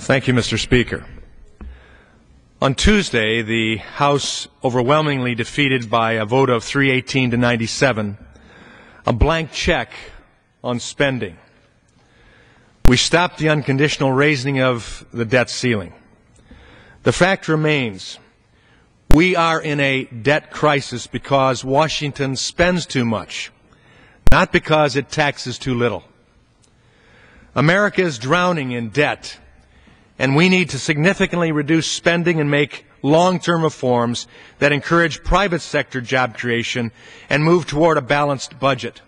Thank you, Mr. Speaker. On Tuesday, the House overwhelmingly defeated by a vote of 318 to 97 a blank check on spending. We stopped the unconditional raising of the debt ceiling. The fact remains, we are in a debt crisis because Washington spends too much, not because it taxes too little. America is drowning in debt, and we need to significantly reduce spending and make long-term reforms that encourage private sector job creation and move toward a balanced budget.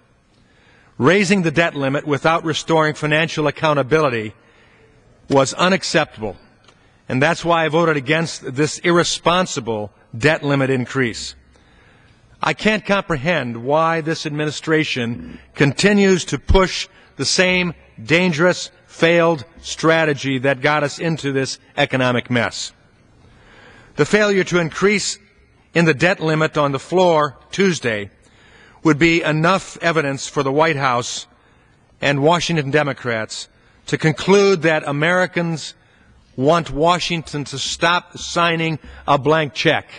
Raising the debt limit without restoring financial accountability was unacceptable, and that's why I voted against this irresponsible debt limit increase. I can't comprehend why this administration continues to push the same dangerous, failed strategy that got us into this economic mess. The failure to increase in the debt limit on the floor Tuesday would be enough evidence for the White House and Washington Democrats to conclude that Americans want Washington to stop signing a blank check,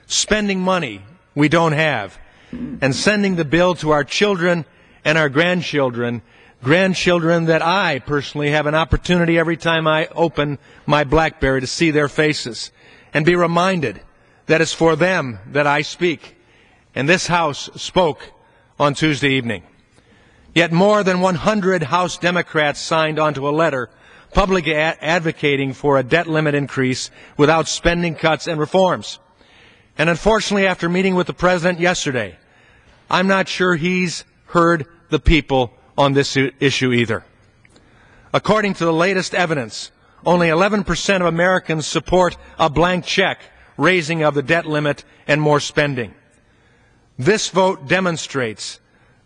spending money we don't have, and sending the bill to our children and our grandchildren that I personally have an opportunity every time I open my BlackBerry to see their faces and be reminded that it's for them that I speak. And this House spoke on Tuesday evening. Yet more than 100 House Democrats signed onto a letter publicly advocating for a debt limit increase without spending cuts and reforms. And unfortunately, after meeting with the President yesterday, I'm not sure he's heard the people on this issue either. According to the latest evidence, only 11% of Americans support a blank check raising of the debt limit and more spending. This vote demonstrates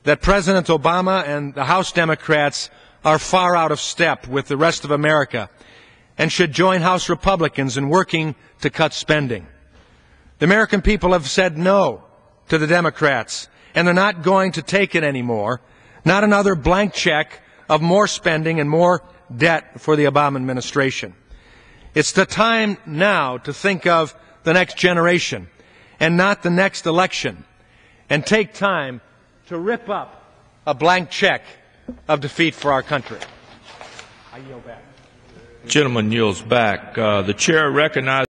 that President Obama and the House Democrats are far out of step with the rest of America and should join House Republicans in working to cut spending. The American people have said no to the Democrats, and they're not going to take it anymore. Not another blank check of more spending and more debt for the Obama administration. It's the time now to think of the next generation and not the next election, and take time to rip up a blank check of defeat for our country. I yield back. Gentleman yields back. The chair recognizes